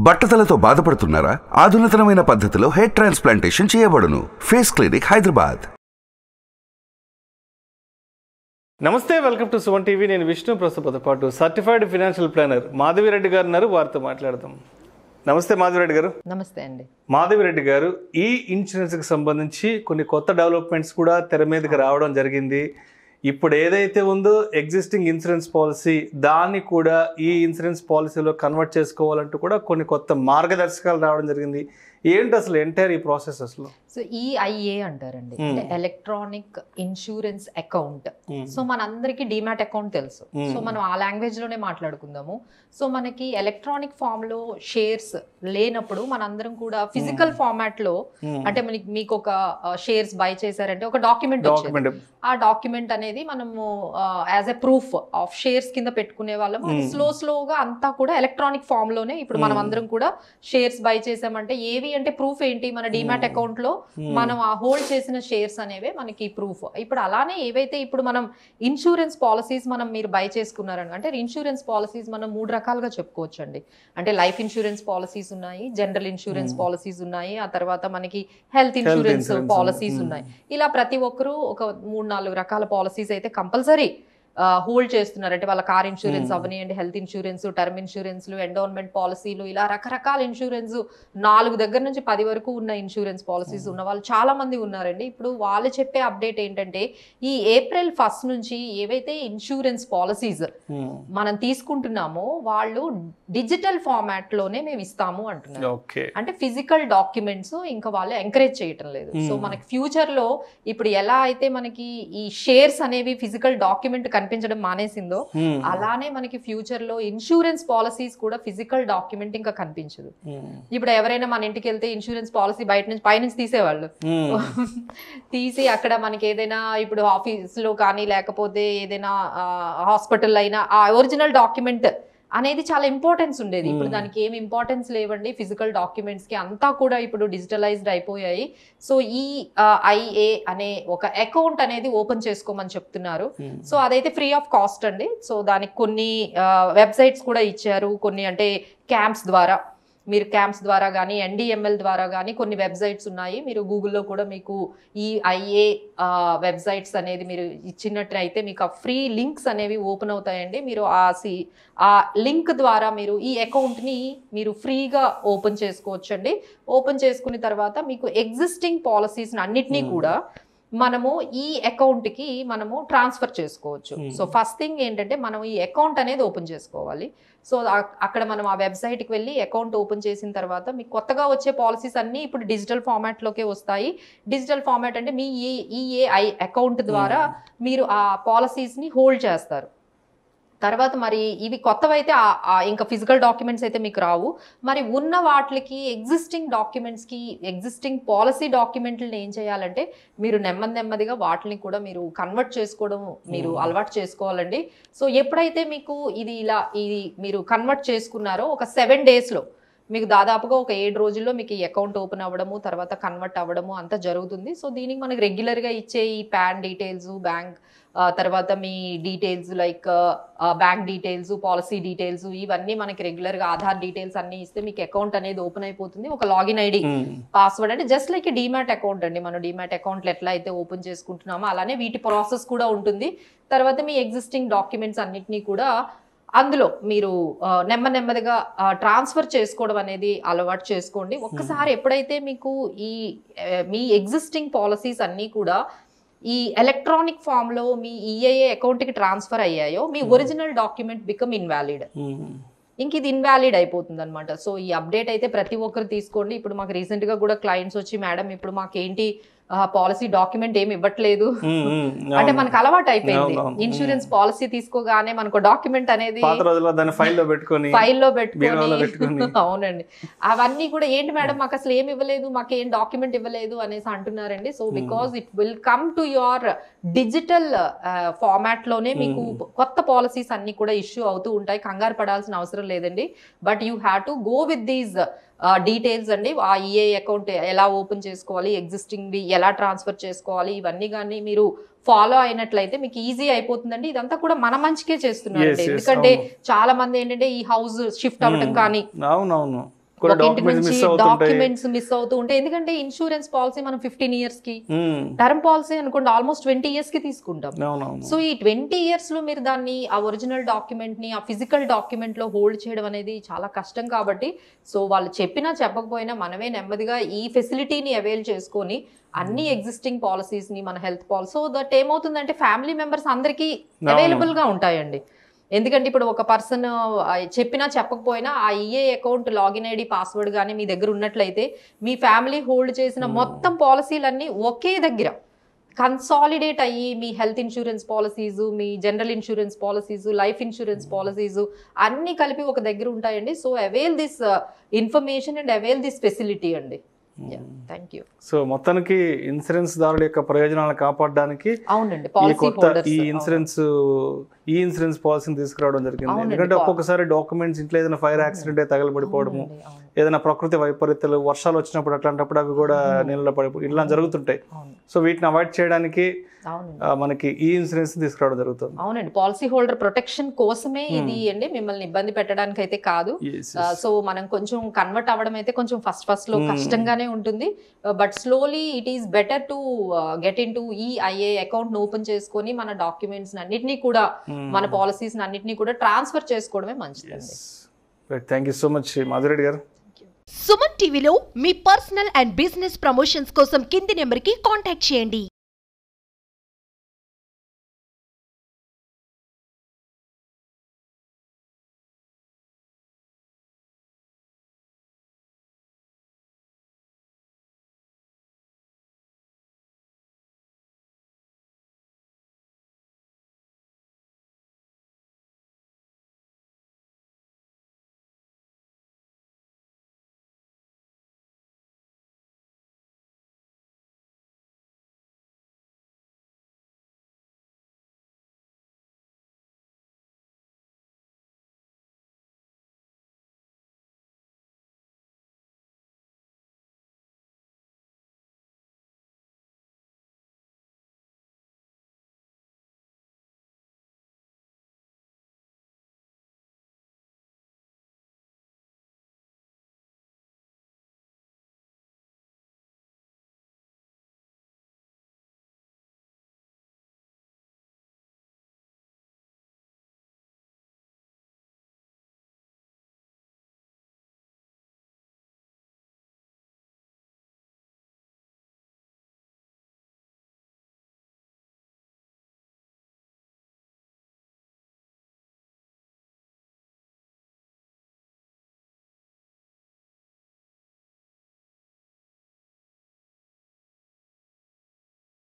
బట్టతలతో బాధపడుతున్నారా? ఆధునితనమైన పద్ధతిలో hair transplantation చేయబడును. Face clinic, Hyderabad. నమస్తే, వెల్కమ్ టు సుమన్ టీవీ. నేను విష్ణు. ప్రస్తుతంతో పాటు సర్టిఫైడ్ ఫైనాన్షియల్ ప్లానర్ మాధవిరెడ్డి గారు ఉన్నారు. వారితో మాట్లాడదాం. నమస్తే మాధవిరెడ్డి గారు. నమస్తే అండి. మాధవిరెడ్డి గారు, ఈ ఇన్సూరెన్స్కి సంబంధించి కొన్ని కొత్త డెవలప్మెంట్స్ కూడా తెర మీదకి రావడం జరిగింది. ఇప్పుడు ఏదైతే ఉందో ఎగ్జిస్టింగ్ ఇన్సూరెన్స్ పాలసీ, దాన్ని కూడా ఈ ఇన్సూరెన్స్ పాలసీలో కన్వర్ట్ చేసుకోవాలంటూ కూడా కొన్ని కొత్త మార్గదర్శకాలు రావడం జరిగింది. ఏంటి అసలు ఎంటైర్ ఈ ప్రాసెస్ అసలు? సో ఈఐఏ అంటారండి, అంటే ఎలక్ట్రానిక్ ఇన్సూరెన్స్ అకౌంట్. సో మనందరికి డిమాట్ అకౌంట్ తెలుసు. సో మనం ఆ లాంగ్వేజ్ లోనే మాట్లాడుకుందాము. సో మనకి ఎలక్ట్రానిక్ ఫామ్ లో షేర్స్ లేనప్పుడు మనందరం కూడా ఫిజికల్ ఫార్మాట్ లో, అంటే మీకు ఒక షేర్స్ బై చేశారంటే ఒక డాక్యుమెంట్ వచ్చింది. ఆ డాక్యుమెంట్ అనేది మనము as a proof of shares కింద పెట్టుకునే వాళ్ళము. స్లోగా అంతా కూడా ఎలక్ట్రానిక్ ఫామ్ లోనే ఇప్పుడు మనం అందరం కూడా షేర్స్ బై చేసామంటే ఏవి అంటే ప్రూఫ్ ఏంటి? మన డిమాట్ అకౌంట్ లో మనం ఆ హోల్డ్ చేసిన షేర్స్ అనేవే మనకి ప్రూఫ్. ఇప్పుడు అలానే ఏవైతే ఇప్పుడు మనం ఇన్సూరెన్స్ పాలసీస్ మీరు బై చేసుకున్నారని, అంటే ఇన్సూరెన్స్ పాలసీస్ మనం 3 రకాలుగా చెప్పుకోవచ్చు అండి. అంటే లైఫ్ ఇన్సూరెన్స్ పాలసీస్ ఉన్నాయి, జనరల్ ఇన్సూరెన్స్ పాలసీస్ ఉన్నాయి, ఆ తర్వాత మనకి హెల్త్ ఇన్సూరెన్స్ పాలసీస్ ఉన్నాయి. ఇలా ప్రతి ఒక్కరూ ఒక 3-4 రకాల పాలసీస్ అయితే కంపల్సరీ హోల్డ్ చేస్తున్నారు. అంటే వాళ్ళ కార్ ఇన్సూరెన్స్ అవనియండి, హెల్త్ ఇన్సూరెన్స్, టర్మ్ ఇన్సూరెన్స్లు, ఎండోన్మెంట్ పాలసీలు, ఇలా రకరకాల ఇన్సూరెన్స్ 4 దగ్గర నుంచి 10 వరకు ఉన్న ఇన్సూరెన్స్ పాలసీస్ ఉన్న వాళ్ళు చాలా మంది ఉన్నారండి. ఇప్పుడు వాళ్ళు చెప్పే అప్డేట్ ఏంటంటే, ఈ ఏప్రిల్ 1 నుంచి ఏవైతే ఇన్సూరెన్స్ పాలసీస్ మనం తీసుకుంటున్నామో వాళ్ళు డిజిటల్ ఫార్మాట్ లోనే మేము ఇస్తాము అంటున్నారు. అంటే ఫిజికల్ డాక్యుమెంట్స్ ఇంకా వాళ్ళు ఎంకరేజ్ చేయటం లేదు. సో మనకి ఫ్యూచర్ లో ఇప్పుడు ఎలా అయితే మనకి ఈ షేర్స్ అనేవి ఫిజికల్ డాక్యుమెంట్ కనిపించడం మానేసిందో, అలానే మనకి ఫ్యూచర్ లో ఇన్సూరెన్స్ పాలసీస్ కూడా ఫిజికల్ డాక్యుమెంట్ ఇంకా కనిపించదు. ఇప్పుడు ఎవరైనా మన ఇంటికి వెళ్తే ఇన్సూరెన్స్ పాలసీ పైనుంచి తీసేవాళ్ళు, తీసి అక్కడ మనకి ఏదైనా ఇప్పుడు ఆఫీస్ లో కానీ లేకపోతే ఏదైనా హాస్పిటల్ అయినా ఆ ఒరిజినల్ డాక్యుమెంట్ అనేది చాలా ఇంపార్టెన్స్ ఉండేది. ఇప్పుడు దానికి ఏమి ఇంపార్టెన్స్ లేవండి. ఫిజికల్ డాక్యుమెంట్స్ కి అంతా కూడా ఇప్పుడు డిజిటలైజ్డ్ అయిపోయాయి. సో ఈ ఐఏ అనే ఒక అకౌంట్ అనేది ఓపెన్ చేసుకోమని చెప్తున్నారు. సో అదైతే ఫ్రీ ఆఫ్ కాస్ట్ అండి. సో దానికి కొన్ని వెబ్సైట్స్ కూడా ఇచ్చారు. కొన్ని అంటే క్యాంప్స్ ద్వారా, మీరు క్యాంప్స్ ద్వారా కానీ ఎన్డిఎంఎల్ ద్వారా కానీ కొన్ని వెబ్సైట్స్ ఉన్నాయి. మీరు గూగుల్లో కూడా మీకు ఈ ఐఏ వెబ్సైట్స్ అనేది మీరు ఇచ్చినట్లయితే మీకు ఆ ఫ్రీ లింక్స్ అనేవి ఓపెన్ అవుతాయండి. మీరు ఆ లింక్ ద్వారా మీరు ఈ అకౌంట్ని మీరు ఫ్రీగా ఓపెన్ చేసుకోవచ్చు అండి. ఓపెన్ చేసుకున్న తర్వాత మీకు ఎగ్జిస్టింగ్ పాలసీస్ అన్నిటినీ కూడా మనము ఈ అకౌంట్కి మనము ట్రాన్స్ఫర్ చేసుకోవచ్చు. సో ఫస్ట్ థింగ్ ఏంటంటే మనం ఈ అకౌంట్ అనేది ఓపెన్ చేసుకోవాలి. సో అక్కడ మనం ఆ వెబ్సైట్కి వెళ్ళి అకౌంట్ ఓపెన్ చేసిన తర్వాత మీకు కొత్తగా వచ్చే పాలసీస్ అన్నీ ఇప్పుడు డిజిటల్ ఫార్మాట్లోకే వస్తాయి. డిజిటల్ ఫార్మాట్ అంటే మీ ఈఏఐ అకౌంట్ ద్వారా మీరు ఆ పాలసీస్ని హోల్డ్ చేస్తారు. తర్వాత మరి ఇవి కొత్తవైతే ఇంకా ఫిజికల్ డాక్యుమెంట్స్ అయితే మీకు రావు. మరి ఉన్న వాటికి ఎగ్జిస్టింగ్ డాక్యుమెంట్స్కి, ఎగ్జిస్టింగ్ పాలసీ డాక్యుమెంట్లను ఏం చేయాలంటే మీరు నెమ్మదిగా వాటిని కూడా మీరు కన్వర్ట్ చేసుకోవడం మీరు అలవాటు చేసుకోవాలండి. సో ఎప్పుడైతే మీకు ఇది మీరు కన్వర్ట్ చేసుకున్నారో ఒక 7 daysలో మీకు దాదాపుగా ఒక 7 రోజుల్లో మీకు ఈ అకౌంట్ ఓపెన్ అవ్వడము, తర్వాత కన్వర్ట్ అవ్వడము అంతా జరుగుతుంది. సో దీనికి మనకి రెగ్యులర్గా ఇచ్చే ఈ పాన్ డీటెయిల్స్, బ్యాంక్ తర్వాత మీ details like bank details, policy details, ఇవన్నీ మనకి రెగ్యులర్గా ఆధార్ డీటెయిల్స్ అన్ని ఇస్తే మీకు అకౌంట్ అనేది ఓపెన్ అయిపోతుంది. ఒక లాగిన్ ఐడి, పాస్వర్డ్, అంటే జస్ట్ లైక్ డిమాట్ అకౌంట్ అండి. మనం డిమాట్ అకౌంట్లు ఎట్లా అయితే ఓపెన్ చేసుకుంటున్నామో అలానే వీటి ప్రాసెస్ కూడా ఉంటుంది. తర్వాత మీ ఎగ్జిస్టింగ్ డాక్యుమెంట్స్ అన్నిటినీ కూడా అందులో మీరు నెమ్మదిగా ట్రాన్స్ఫర్ చేసుకోవడం అనేది అలవాటు చేసుకోండి. ఒక్కసారి ఎప్పుడైతే మీకు మీ ఎగ్జిస్టింగ్ పాలసీస్ అన్నీ కూడా ఈ ఎలక్ట్రానిక్ ఫామ్ లో మీ ఈఏఏ అకౌంట్ కి ట్రాన్స్ఫర్ అయ్యాయో, మీ ఒరిజినల్ డాక్యుమెంట్ బికమ్ ఇన్వాలిడ్. ఇంక ఇది ఇన్వాలిడ్ అయిపోతుంది అనమాట. సో ఈ అప్డేట్ అయితే ప్రతి ఒక్కరు తీసుకోండి. ఇప్పుడు మాకు రీసెంట్ గా కూడా క్లయింట్స్ వచ్చి, మేడం ఇప్పుడు మాకేంటి పాలసీ డాక్యుమెంట్ ఏమి ఇవ్వట్లేదు అంటే మనకు అలవాటు అయిపోయింది. ఇన్సూరెన్స్ పాలసీ తీసుకోగానే మనకు డాక్యుమెంట్ అనేది ఫైల్లో పెట్టుకొని అవునండి, అవన్నీ కూడా ఏంటి మేడం మాకు అసలు ఏమి ఇవ్వలేదు, మాకు ఏం డాక్యుమెంట్ ఇవ్వలేదు అనేసి అంటున్నారండి. So because it will come to your digital format లోనే మీకు కొత్త పాలసీస్ అన్ని కూడా ఇష్యూ అవుతూ ఉంటాయి. కంగారు పడాల్సిన అవసరం లేదండి. But you have to go with these details అండి. ఆ ఈఏ అకౌంట్ ఎలా ఓపెన్ చేసుకోవాలి, ఎగ్జిస్టింగ్ ఎలా ట్రాన్స్ఫర్ చేసుకోవాలి, ఇవన్నీ కానీ మీరు ఫాలో అయినట్లయితే మీకు ఈజీ అయిపోతుందండి. ఇదంతా కూడా మన మంచికే చేస్తున్నారు. ఎందుకంటే చాలా మంది ఏంటంటే ఈ హౌస్ షిఫ్ట్ అవ్వటం కానీ కొన్ని ఒక ఇంటి documents నుంచి miss అవుతుంటాయి. డాక్యుమెంట్స్ మిస్ అవుతూ ఉంటాయి. ఎందుకంటే ఇన్సూరెన్స్ పాలసీ మనం 15 years కి, టర్మ్ పాలసీ అనుకోండి ఆల్మోస్ట్ 20 years కి తీసుకుంటాం. అవునవును. సో ఈ 20 years లో మీరు దాన్ని ఆ ఒరిజినల్ డాక్యుమెంట్ ని ఆ ఫిజికల్ డాక్యుమెంట్ లో హోల్డ్ చేయడం అనేది చాలా కష్టం. కాబట్టి సో వాళ్ళు చెప్పినా చెప్పకపోయినా మనమే నెమ్మదిగా ఈ ఫెసిలిటీని అవైల్ చేసుకొని అన్ని ఎగ్జిస్టింగ్ పాలసీస్ ని మన హెల్త్ పాలసీ, సో దట్ ఏమవుతుందంటే ఫ్యామిలీ మెంబర్స్ అందరికీ అవైలబుల్ గా ఉంటాయండి. ఎందుకంటే ఇప్పుడు ఒక పర్సన్ చెప్పినా చెప్పకపోయినా ఆ EA account login ID password కానీ మీ దగ్గర ఉన్నట్లయితే మీ ఫ్యామిలీ హోల్డ్ చేసిన మొత్తం పాలసీలన్నీ ఒకే దగ్గర కన్సాలిడేట్ అయ్యి మీ హెల్త్ ఇన్సూరెన్స్ పాలసీస్, మీ general insurance policies, life insurance policies అన్ని కలిపి ఒక దగ్గర ఉంటాయండి. So avail this information and avail this facility అండి. Thank you. సో మొత్తానికి ఇన్సూరెన్స్ దారుల యొక్క ప్రయోజనాలను కాపాడడానికి అవునండి, ఈ పాలసీ కొత్త హోల్డర్స్ ఈ ఇన్సూరెన్స్ పాలసీని తీసుకురావడం జరిగింది. ఎందుకంటే ఒక్కొక్కసారి డాక్యుమెంట్స్ ఇంట్లో ఏదైనా ఫైర్ యాక్సిడెంట్ తగలబడిపోవడము, ఏదైనా ప్రకృతి వైపరీత్యాలు, వర్షాలు వచ్చినప్పుడు అట్లాంటప్పుడు అవి కూడా నీళ్ళలో పడిపోయి ఇలా జరుగుతుంటాయి. సో వీటిని అవాయిడ్ చేయడానికి మనకి ఈ ఇన్సూరెన్స్ తీసుకురావడం జరుగుతుంది. అవునండి, పాలసీ హోల్డర్ ప్రొటెక్షన్ కోసమే ఇది అండి, మిమ్మల్ని ఇబ్బంది పెట్టడానికి అయితే కాదు. సో మనం కొంచెం కన్వర్ట్ అవ్వడం అయితే కొంచెం ఫస్ట్ లో కష్టంగానే ఉంటుంది. But slowly it is better to get in to ఈ ఐఏ అకౌంట్ ఓపెన్ చేసుకొని మన డాక్యుమెంట్స్ అన్నిటినీ కూడా మన పాలసీస్ అన్నిటినీ కూడా ట్రాన్స్ఫర్ చేసుకోవడమే మంచిదండి. Thank you so much Madhu Reddy గారు. సుమన్ టీవీలో మీ పర్సనల్ అండ్ బిజినెస్ ప్రమోషన్స్ కోసం కింది నెంబర్కి కాంటాక్ట్ చేయండి.